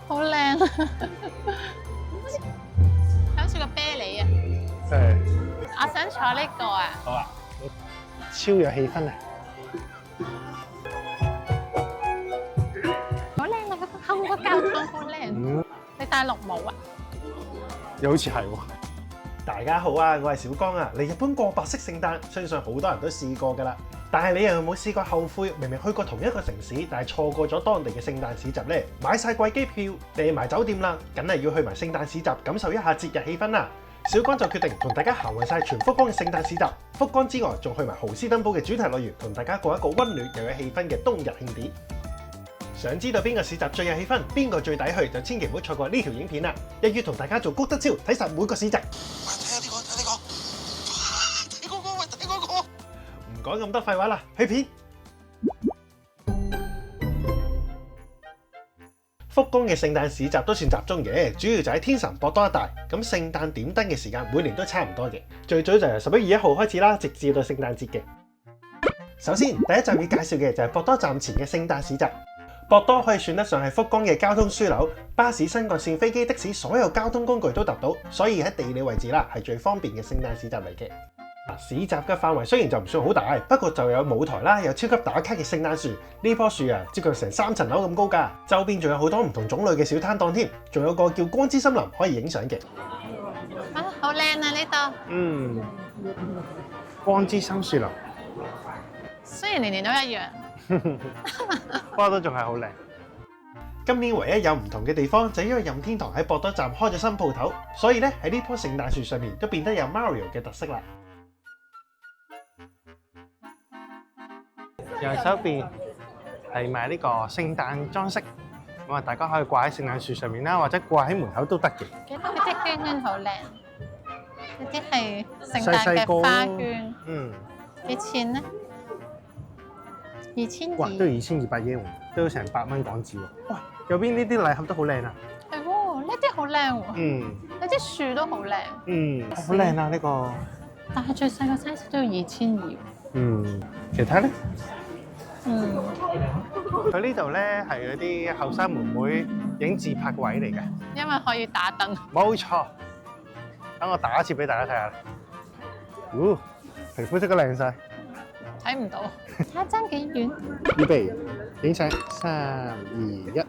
好靚啊！好似個啤梨啊！係。我想坐呢個啊！好啊，超有氣氛啊！好靚啊！嗰個交通好靚。你戴綠帽啊？又好似係喎。大家好啊，我係小江啊。嚟日本過白色聖誕，相信好多人都試過㗎啦。但係你又有冇試過後悔？明明去過同一個城市，但係錯過咗當地嘅聖誕市集呢？買晒貴機票，訂埋酒店啦，梗係要去埋聖誕市集，感受一下節日氣氛啦。小江就決定同大家行勻晒全福岡嘅聖誕市集。福岡之外，仲去埋豪斯登堡嘅主題樂園，同大家過一個溫暖又有氣氛嘅冬日慶典。想知道邊個市集最有氣氛，邊個最抵去，就千祈唔好錯過呢條影片啦！一於同大家做谷德超，睇晒每個市集。睇下呢個，睇呢個，睇嗰個，喂，睇嗰個。唔講咁多廢話啦，去片。福岡嘅聖誕市集都算集中嘅，主要就喺天神博多一帶。咁聖誕點燈嘅時間每年都差唔多嘅，最早就由11月1號開始啦，直至到聖誕節嘅。首先，第一站要介紹嘅就係博多站前嘅聖誕市集。博多可以算得上係福岡嘅交通樞紐，巴士、新幹線、飛機、的士，所有交通工具都達到，所以喺地理位置啦係最方便嘅聖誕市集嚟嘅。市集嘅範圍雖然就唔算好大，不過就有舞台啦，有超級打卡嘅聖誕樹，呢棵樹啊接近成3層樓咁高㗎，周邊仲有好多唔同種類嘅小攤檔添，仲有個叫光之森林可以影相嘅。啊，好靚啊呢度！光之森樹林，雖然年年都一樣。不過都仲係好靚。今年唯一有唔同嘅地方就係因為任天堂喺博多站開咗新鋪頭，所以咧喺呢棵聖誕樹上面都變得有 Mario 嘅特色啦。右手邊係賣呢個聖誕裝飾，咁啊大家可以掛喺聖誕樹上面啦，或者掛喺門口都得嘅。呢啲圈圈好靚，呢啲係聖誕嘅花圈。幾錢咧？2200。哇，都2200yen喎，都成8蚊港紙喎。哇，右邊呢啲禮盒都好靚啊。係喎，呢啲好靚喎。呢啲樹都好靚。好靚啊呢個。但係最細個 size 都要2200。其他咧？佢呢度咧係嗰啲後生妹妹影自拍位嚟嘅。因為可以打燈。冇錯。等我打一次俾大家睇下。皮膚即刻靚晒。睇唔到，睇下爭幾遠。預備，影相，3、2、1。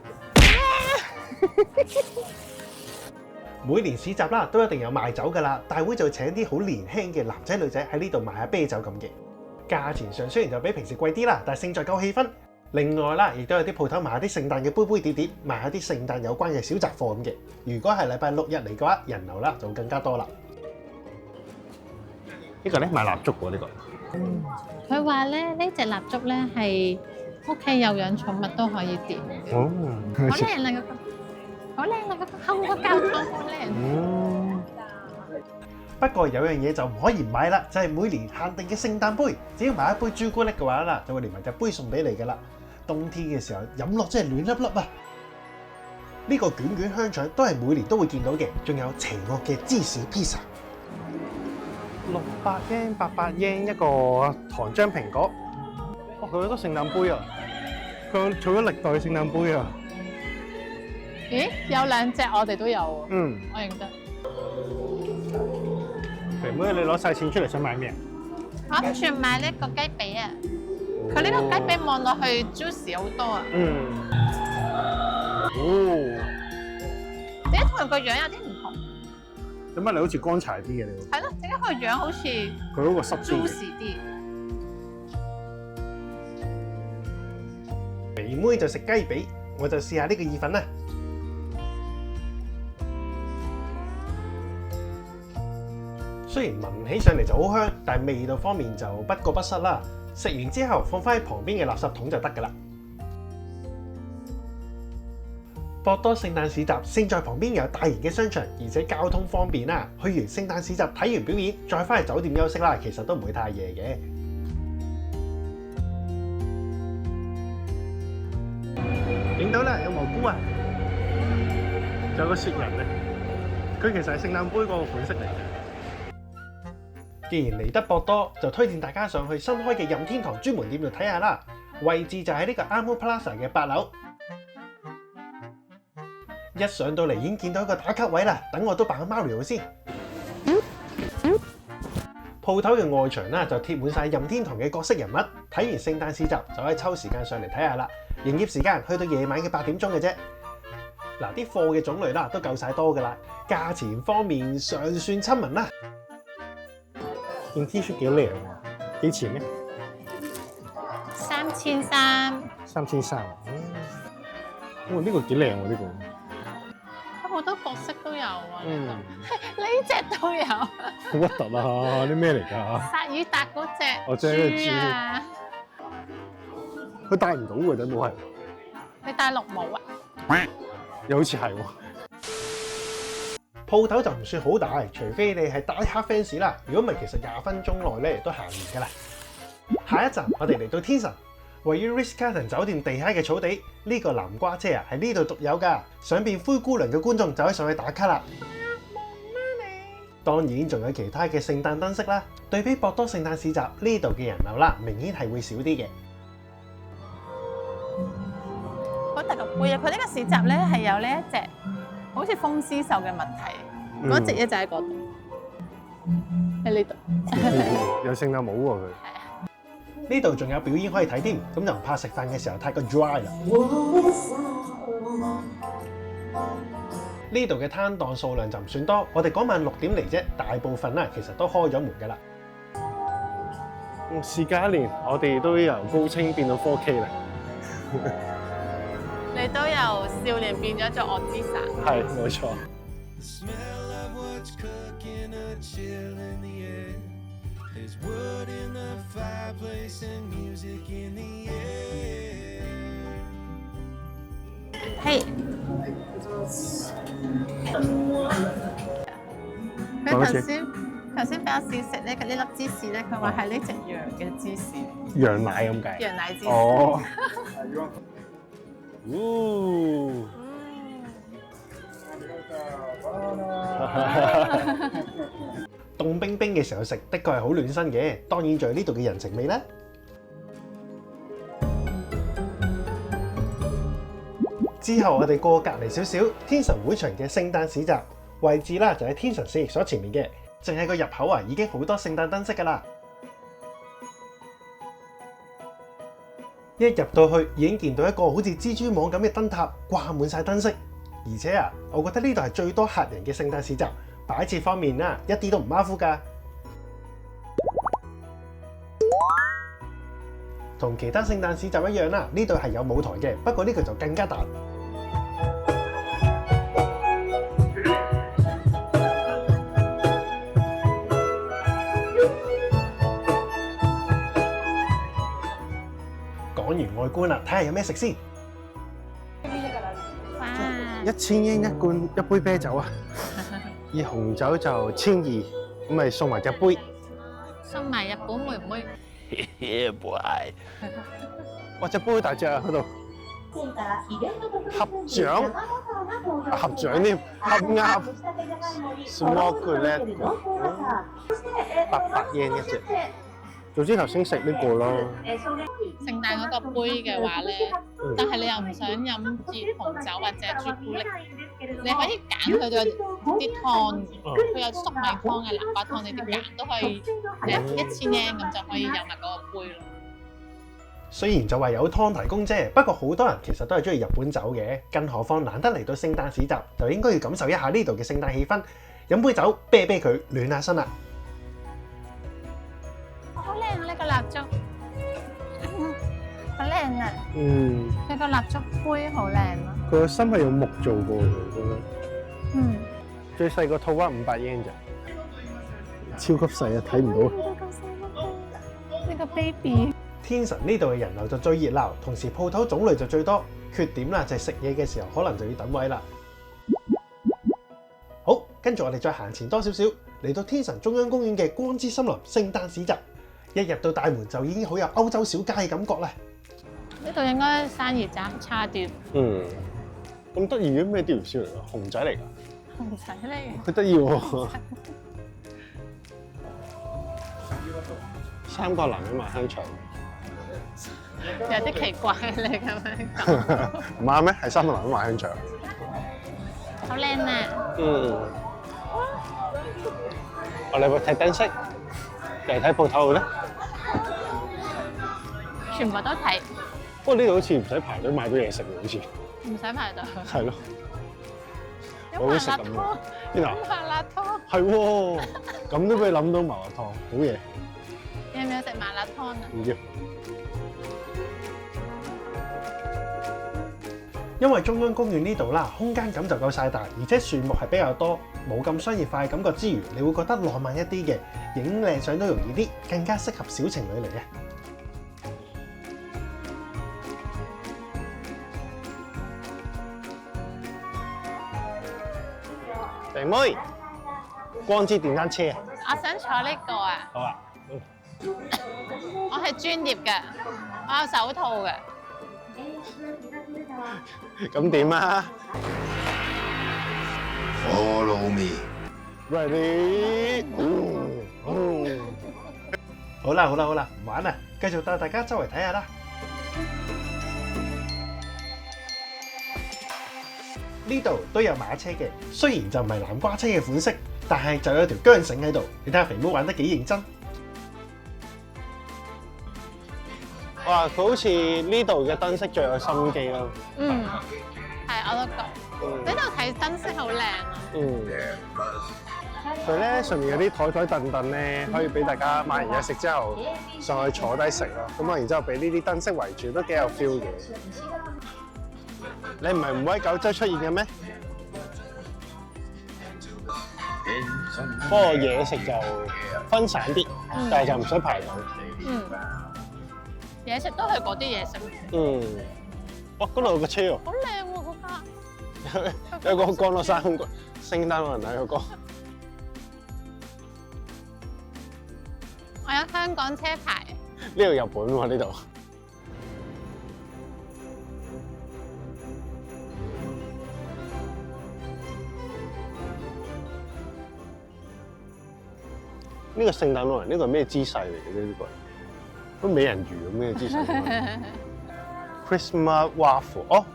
每年市集啦，都一定有賣酒噶啦。大會就請啲好年輕嘅男仔女仔喺呢度賣下啤酒咁嘅。價錢上雖然就比平時貴啲啦，但係勝在夠氣氛。另外啦，亦都有啲鋪頭賣下啲聖誕嘅杯杯碟碟，賣下啲聖誕有關嘅小雜貨咁嘅。如果係禮拜6日嚟嘅話，人流啦就會更加多啦。呢個咧賣蠟燭喎，呢個。佢話咧呢隻蠟燭咧係屋企有養寵物都可以點。好靚啊！好靚啊！個膠桶好靚。不過有樣嘢就唔可以唔買啦，就係每年限定嘅聖誕杯。只要買一杯朱古力嘅話啦，就會連埋隻杯送俾你噶啦。冬天嘅時候飲落真係暖粒粒啊！呢個卷卷香腸都係每年都會見到嘅，仲有邪惡嘅芝士披薩。600yen、800yen一個糖漿蘋果。哇！佢好多聖誕杯啊！佢儲咗歷代嘅聖誕杯啊！咦？有2隻我哋都有喎。我認得。肥妹，你攞晒錢出嚟想買咩啊？我諗住買呢個雞髀啊！佢呢個雞髀望落去 juicy 好多啊！點解同佢個樣有啲唔同？點解你好似乾柴啲嘅你？係咯，點解佢個樣好似佢嗰個濕啲 juicy 啲？肥妹就食雞髀，我就試下呢個意粉啦。雖然聞起上嚟就好香，但係味道方面就不過不失啦。食完之後放翻喺旁邊嘅垃圾桶就得㗎啦。博多聖誕市集勝在旁邊有大型嘅商場，而且交通方便啦。去完聖誕市集睇完表演，再翻去酒店休息啦，其實都唔會太夜嘅。影到啦，有蘑菇啊，仲有個雪人啊，佢其實係聖誕杯嗰個款式嚟嘅。既然嚟得博多，就推薦大家上去新開嘅任天堂專門店度睇下啦。位置就喺呢個 Amo Plaza 嘅8樓。一上到嚟已經見到一個打卡位啦，等我都扮個 Mario 先。鋪頭嘅外牆啦就貼滿晒任天堂嘅角色人物，睇完聖誕市集就可以抽時間上嚟睇下啦。營業時間去到夜晚嘅8點鐘嘅啫。嗱，啲貨嘅種類啦都夠晒多噶啦，價錢方面尚算親民啦。件 T 恤幾靚啊，幾錢呢？3300。3300。哇，呢個幾靚喎呢個。好多角色都有啊！呢隻都有。好核突啊！啲咩嚟㗎？薩爾達嗰隻豬啊！佢戴唔到㗎，真冇係。你戴綠帽啊？又好似係喎。鋪頭就唔算好大，除非你係Die Hard fans啦。如果唔係，其實20分鐘內咧都行完㗎啦。下一站我哋嚟到天神。位於 Ritz-Carlton 酒店地下嘅草地，呢個南瓜車啊係呢度獨有㗎，想變灰姑娘嘅觀眾就可以上去打卡啦。當然仲有其他嘅聖誕燈飾啦。對比博多聖誕市集呢度嘅人流啦，明顯係會少啲嘅。好特別啊！佢呢個市集咧係有呢一隻好似風獅獸嘅物體，嗰隻嘢就喺嗰度，喺呢度。有聖誕帽喎佢。呢度仲有表演可以睇添，咁就唔怕食飯嘅時候太過 dry 啦。呢度嘅攤檔數量就唔算多，我哋嗰晚6點嚟啫，大部分啦其實都開咗門㗎啦。時隔1年，我哋都由高清變到 4K 啦。你都由少年變咗做惡之神。係，冇錯。There's wood in the fireplace and music in the air. Hey， 佢頭先俾我試食咧，佢呢粒芝士咧，佢話係呢隻羊嘅芝士。羊奶咁計？羊奶芝士。哦。凍冰冰嘅時候食，的確係好暖身嘅。當然仲有呢度嘅人情味啦。之後我哋過隔離少少，天神會場嘅聖誕市集位置啦，就喺天神4翼所前面嘅。淨係個入口啊，已經好多聖誕燈飾㗎啦。一入到去已經見到一個好似蜘蛛網咁嘅燈塔，掛滿晒燈飾。而且啊，我覺得呢度係最多客人嘅聖誕市集。擺設方面啦，一啲都唔馬虎㗎。同其他聖誕市集一樣啦，呢度係有舞台嘅，不過呢個就更加大。講完外觀啦，睇下有咩食先。1000yen一罐一杯啤酒啊！而紅酒就1200，咁咪送埋隻杯。送埋日本妹妹。boy！ 哇，隻杯好大隻啊，嗰度。合掌，合掌添，合鴨。Small good 800 yen 一隻。早知頭先食呢個咯。聖誕嗰個杯嘅話咧，但係你又唔想飲住紅酒或者朱古力，你可以揀佢嘅啲湯，佢有粟米湯啊、南瓜湯，你哋揀都可以1000 yen 咁就可以有埋嗰個杯咯。雖然就話有湯提供啫，不過好多人其實都係中意日本酒嘅，更何況難得嚟到聖誕市集，就應該要感受一下呢度嘅聖誕氣氛，飲杯酒啤啤佢，暖下身啦。好靚啊！呢個蠟燭，好靚啊！佢個蠟燭杯好靚啊！佢個心係用木做過嘅，最細個套啊500 yen 咋，超級細啊，睇唔到。呢個 baby。天神呢度嘅人流就最熱鬧，同時鋪頭種類就最多。缺點啦就係食嘢嘅時候可能就要等位啦。好，跟住我哋再行前多少少，嚟到天神中央公園嘅光之森林聖誕市集。一入到大門就已經好有歐洲小街嘅感覺啦。呢度應該生意差啲。咁得意嘅咩雕燒嚟㗎？熊仔嚟㗎？熊仔嚟嘅。佢得意喎。3個男人賣香腸。有啲奇怪你咁樣講。唔啱咩？係3個男人賣香腸。好靚啊！我哋會睇燈飾，定係睇鋪頭咧？全部都睇，不過呢度好似唔使排隊買到嘢食喎，好似。唔使排隊。係咯，有麻辣湯，呢度麻辣湯，係喎，咁都俾你諗到麻辣燙，好嘢。你有冇食麻辣湯啊？唔要。因為中央公園呢度啦，空間感就夠晒大，而且樹木係比較多，冇咁商業化嘅感覺之餘，你會覺得浪漫一啲嘅，影靚相都容易啲，更加適合小情侶嚟嘅。肥妹，光之電單車啊！我想坐呢個啊！好啊。我係專業嘅，我有手套嘅。咁點啊 Follow me。 ？Ready？好啦，唔玩啦，繼續帶大家周圍睇下啦。呢度都有馬車嘅，雖然就唔係南瓜車嘅款式，但係就有條韁繩喺度。你睇下肥妹玩得幾認真。哇！佢好似呢度嘅燈飾最有心機咯。係我都覺。呢度睇燈飾好靚啊！佢咧上面有啲台凳凳咧，可以俾大家買完嘢食之後上去坐低食咯。咁啊，然之後俾呢啲燈飾圍住，都幾有 feel 嘅。你唔係唔會喺九州出現嘅咩？不過嘢食就分散啲，但係就唔使排隊。嘢食都係嗰啲嘢食。哇！嗰度有個車喎。好靚喎嗰架。有個降落傘聖誕老人喺嗰個。我有香港車牌。呢度日本喎呢度。呢個聖誕老人呢個係咩姿勢嚟嘅呢？呢個都美人魚咁嘅姿勢。Christmas waffle 哦，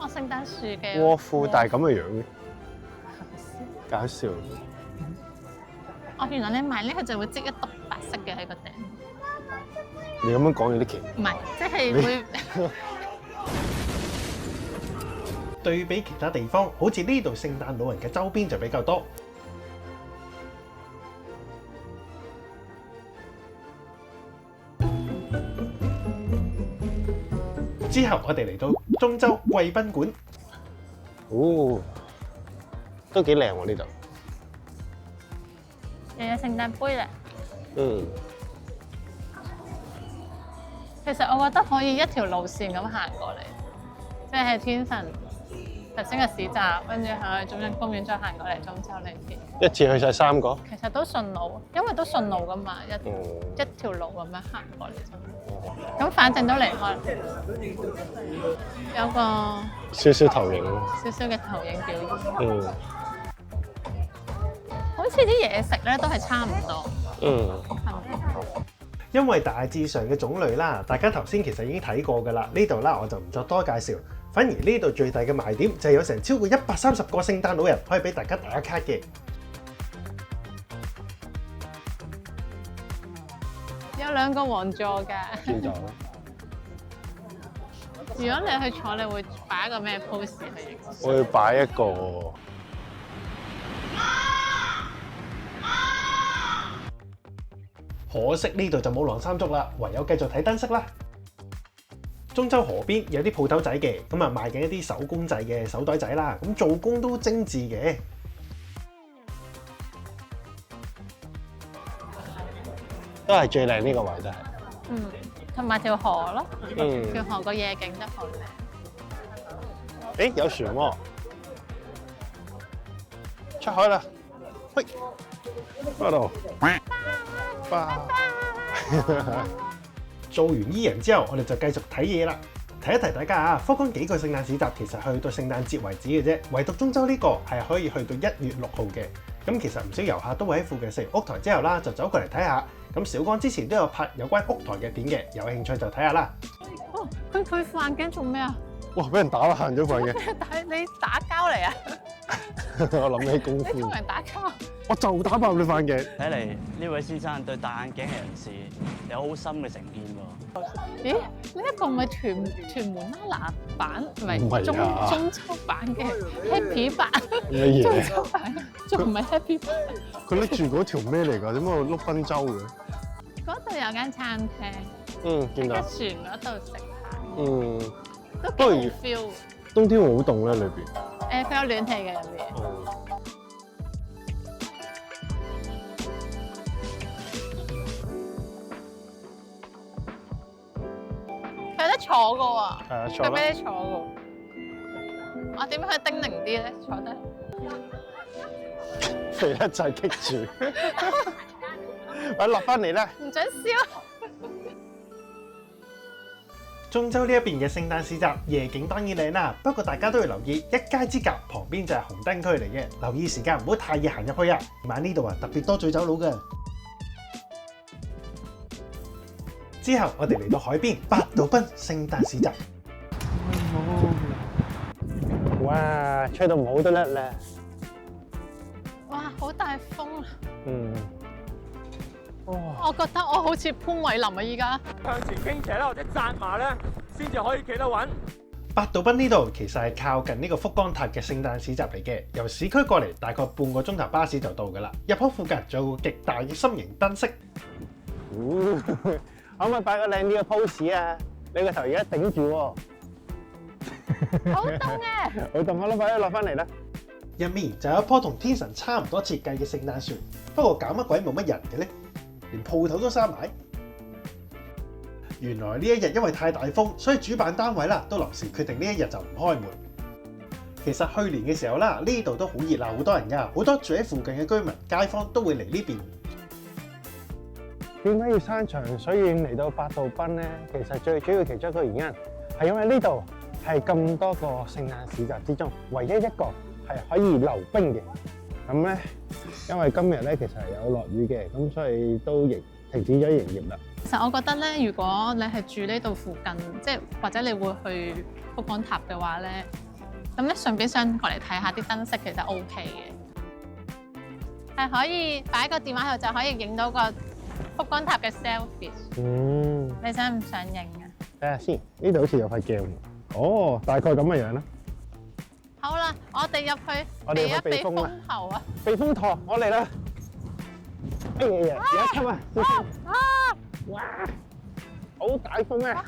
聖誕樹嘅窩夫，但係咁嘅樣嘅，搞笑。原來你買呢個就會織一篤白色嘅喺個頂。你咁樣講有啲奇怪。唔係，即係會對比其他地方，好似呢度聖誕老人嘅周邊就比較多。之後我哋嚟到中州貴賓館，都幾靚喎呢度。又有聖誕杯咧。其實我覺得可以一條路線咁行過嚟，即係天神頭先嘅市集，跟住去中央公園，再行過嚟中州呢邊。一次去晒3個？其實都順路，因為都順路噶嘛，一條路咁樣行過嚟啫。咁反正都離開，有個少少投影，少少嘅投影表演。好似啲嘢食咧都係差唔多。因為大致上嘅種類啦，大家頭先其實已經睇過㗎啦。呢度啦我就唔作多介紹，反而呢度最大嘅賣點就係有成超過130個聖誕老人可以俾大家打卡嘅。有2個王座㗎。轉咗。如果你去坐，你會擺一個咩 pose 去影？我會擺一個。可惜呢度就冇晾衫竹啦，唯有繼續睇燈飾啦。中州河邊有啲鋪頭仔嘅，咁啊賣緊一啲手工製嘅手袋仔啦，咁做工都精緻嘅。都係最靚呢個位都係。同埋條河咯，條河個夜景都好靚。有船喎，出海啦！喂，嗰度。做完伊人之後，我哋就繼續睇嘢啦。提一提大家啊，福岡幾個聖誕市集其實去到聖誕節為止嘅啫，唯獨中州呢個係可以去到1月6號嘅。咁其實唔少遊客都會喺附近食完屋台之後啦，就走過嚟睇下。咁小剛之前都有拍有關屋台嘅片嘅，有興趣就睇下啦。佢副眼鏡做咩啊？哇！俾人打啦，行咗副眼鏡。你打交嚟啊？我諗起功你夫同，人打交，我就打爆你塊鏡。睇嚟呢位先生對戴眼鏡嘅人士有好深嘅成見喎。咦？呢一個唔係屯門啦嗱版，唔唔係係啊中秋版嘅 Happy 版，咩中嘢？秋版仲唔係 Happy 版？佢拎住嗰條咩嚟㗎？點解我碌賓州嘅？嗰度有間餐廳，嗯，見到。喺船嗰度食下，嗯，都不如幾好 feel。冬天會好凍咧，裏邊。佢有暖氣嘅入面。哦。佢有得坐嘅喎，係啊，坐啦。佢俾你坐嘅喎。我點樣可以叮嚀啲咧？坐得。肥得滯棘住。我落翻嚟啦。唔准笑。中州呢一邊嘅聖誕市集夜景當然靚啦，不過大家都要留意一街之隔旁邊就係紅燈區嚟嘅，留意時間唔好太夜行入去啊！晚呢度啊特別多醉酒佬㗎。之後我哋嚟到海邊八道濱聖誕市集，哇，吹到唔好得甩啦。哇！好大風啊！嗯。哇！我覺得我好似潘偉林啊！依家向前傾斜啦，或者紮馬咧，先至可以企得穩。八道濱呢度其實係靠近呢個福岡塔嘅聖誕市集嚟嘅，由市區過嚟大概半個鐘頭巴士就到㗎啦。入口附近仲有個極大嘅心形燈飾。可唔可以擺個靚啲嘅 pose 啊？你個頭而家頂住喎。好凍嘅。好凍，我攞快啲落翻嚟啦。入面就有一棵同天神差唔多設計嘅聖誕樹，不過搞乜鬼冇乜人嘅呢？連鋪頭都閂埋。原來呢一日因為太大風，所以主辦單位啦都臨時決定呢一日就唔開門。其實去年嘅時候啦，呢度都好熱鬧，好多人㗎，好多住喺附近嘅居民、街坊都會嚟呢邊。點解要山長水遠嚟到八道濱咧？其實最主要其中一個原因係因為呢度係咁多個聖誕市集之中唯一一個係可以溜冰嘅。咁咧，因為今日咧其實係有落雨嘅，咁所以都停止咗營業啦。其實我覺得咧，如果你係住呢度附近，即係或者你會去福岡塔嘅話咧，咁咧順便上過嚟睇下啲燈飾，其實 OK 嘅，係可以擺個電話喺度就可以影到個福岡塔嘅 selfie。嗯，你想唔想影啊？睇下先，呢度好似有塊鏡喎。哦，大概咁嘅樣啦。好啦，我哋入去我哋入去避一避避風啦風頭啊！避風塘，我嚟啦！哎呀，有一級啊！小心哇，好大風啊！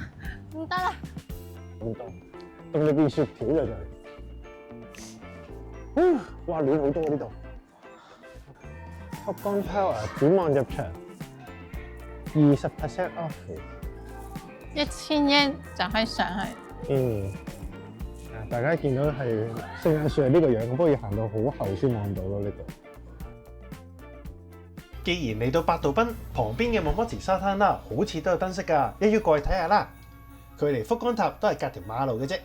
唔得啦，咁凍，凍到變雪條啦就。哇，暖好多呢度。福岡 Tower 展望入場20% off。 1000yen就可以上去。嗯，大家見到係聖誕樹係呢個樣，咁不過要行到好後先望到咯呢度。既然嚟到八道濱旁邊嘅望摩池沙灘啦，好似都有燈飾㗎，一於過去睇下啦。距離福岡塔都係隔條馬路嘅啫。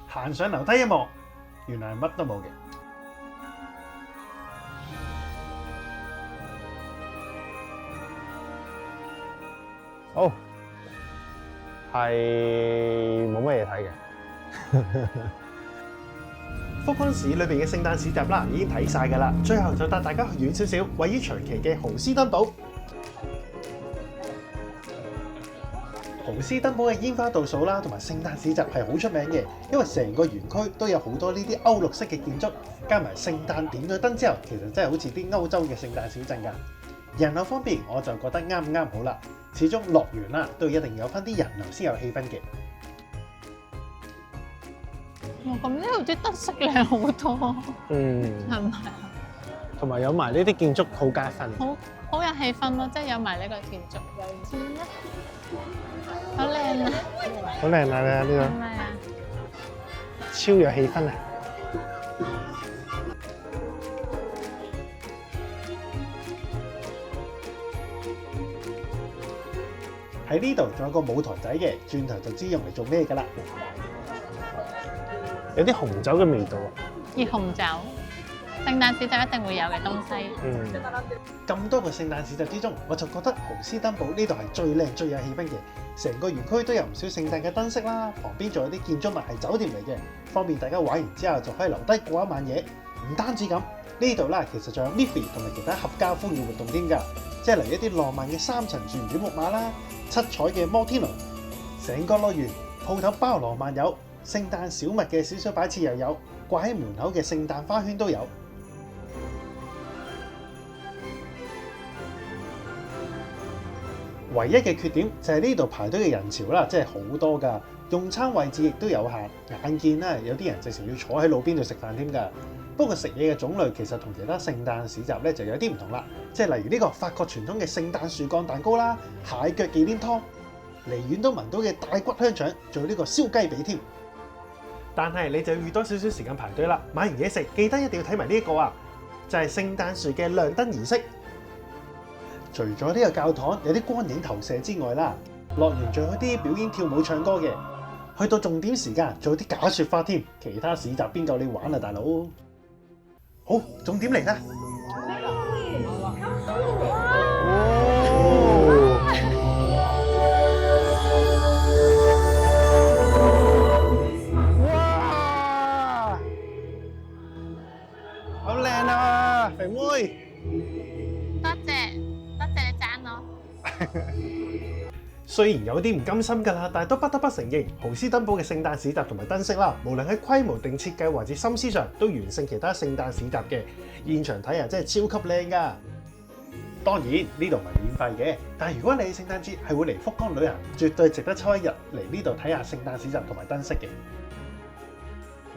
行上樓梯一望，原來係乜都冇嘅。好，係冇乜嘢睇嘅。福岡市裏邊嘅聖誕市集啦，已經睇晒㗎啦。最後就帶大家去遠少少，位於長崎嘅豪斯登堡。豪斯登堡嘅煙花倒數啦，同埋聖誕市集係好出名嘅，因為成個園區都有好多呢啲歐陸式嘅建築，加埋聖誕點咗燈之後，其實真係好似啲歐洲嘅聖誕小鎮㗎。人流方面，我就覺得啱啱好啦。始終樂園啦，都一定有翻啲人流先有氣氛嘅。咁呢度啲燈飾靚好多，嗯，係咪啊？同埋有埋呢啲建築好加分。好有氣氛咯，即係有埋呢個建築。好靚啊！好靚啊！呢係咪啊？超有氣氛啊！喺呢度仲有個舞台仔嘅，轉頭就知用嚟做咩㗎啦。有啲紅酒嘅味道啊！熱紅酒，聖誕市集一定會有嘅東西。咁多個聖誕市集之中，我就覺得豪斯登堡呢度係最靚、最有氣氛嘅。成個園區都有唔少聖誕嘅燈飾啦，旁邊仲有啲建築物係酒店嚟嘅，方便大家玩完之後就可以留低過一晚夜。唔單止咁，呢度啦其實仲有 Miffy 同埋其他合家歡嘅活動添㗎，即係嚟一啲浪漫嘅3層旋轉木馬啦、七彩嘅摩天輪，成個樂園鋪頭包羅萬有，聖誕小物嘅小擺設又有，掛喺門口嘅聖誕花圈都有。唯一嘅缺點就係呢度排隊嘅人潮啦，真係好多㗎，用餐位置亦都有限，眼見啦有啲人直情要坐喺路邊度食飯添㗎。不過食嘢嘅種類其實同其他聖誕市集咧就有啲唔同啦，即係例如呢個法國傳統嘅聖誕樹幹蛋糕啦、蟹腳忌廉湯，離遠都聞到嘅大骨香腸，仲有呢個燒雞髀添。但係你就要預多少少時間排隊啦。買完嘢食記得一定要睇埋呢一個啊，就係聖誕樹嘅亮燈儀式。除咗呢個教堂有啲光影投射之外啦，樂園仲有啲表演跳舞唱歌嘅。去到重點時間仲有啲假雪花添，其他市集邊夠你玩啊大佬！好，重點嚟啦！哇！好靚啊，肥妹！多謝你讚我。雖然有啲唔甘心㗎啦，但係都不得不承認，豪斯登堡嘅聖誕市集同埋燈飾啦，無論喺規模定設計或者心思上，都完勝其他聖誕市集嘅。現場睇啊，真係超級靚㗎！當然呢度唔係免費嘅，但係如果你聖誕節係會嚟福岡旅行，絕對值得抽一日嚟呢度睇下聖誕市集同埋燈飾嘅。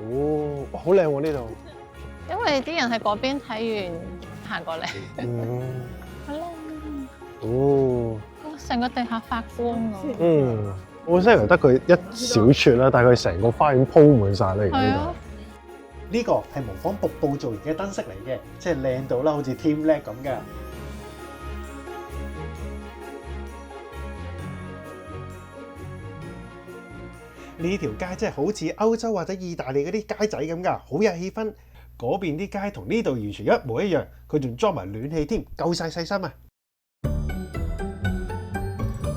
哦，哇好靚喎呢度！因為啲人喺嗰邊睇完行過嚟，好靚。哦，成個地下發光啊！我真係得佢一小撮啦，但係佢成個花園鋪滿晒嚟。係啊，呢個係模仿瀑布造型嘅燈飾嚟嘅，即係靚到啦，好似 Team Leg 咁㗎。呢條街真係好似歐洲或者意大利嗰啲街仔咁㗎，好有氣氛。嗰邊啲街同呢度完全一模一樣，佢仲裝埋暖氣添，夠晒細心啊！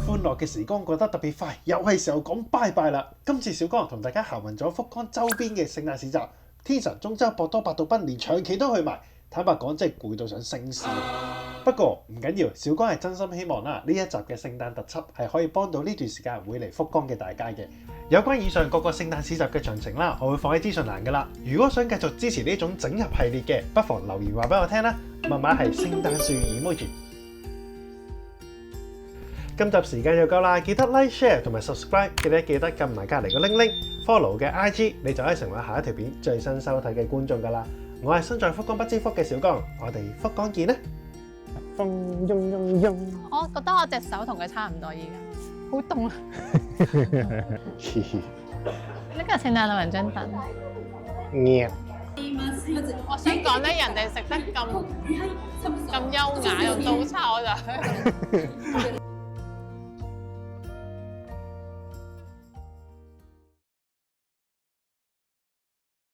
歡樂嘅時光過得特別快，又係時候講拜拜啦！今次小江同大家行勻咗福岡周邊嘅聖誕市集，天神、中洲、博多、八道濱連長期都去埋。坦白講，真係攰到想升市。不過唔緊要，小江係真心希望啦，呢一集嘅聖誕特輯係可以幫到呢段時間會嚟福岡嘅大家嘅。有關以上各個聖誕市集嘅詳情啦，我會放喺資訊欄㗎啦。如果想繼續支持呢種整合系列嘅，不妨留言話俾我聽啦。密碼係聖誕樹 emoji。今集時間又夠啦，記得 like、share 同埋 subscribe，記得撳埋隔離個鈴鈴 follow 嘅 IG，你就可以成為下一條片最新收睇嘅觀眾㗎啦。我係身在福岡不知福嘅小江，我哋福岡見啦！風嗡嗡嗡，我覺得我隻手同佢差唔多依家，好凍啊！呢個聖誕老人張凳。我想講咧，人哋食得咁優雅，用刀叉我就〜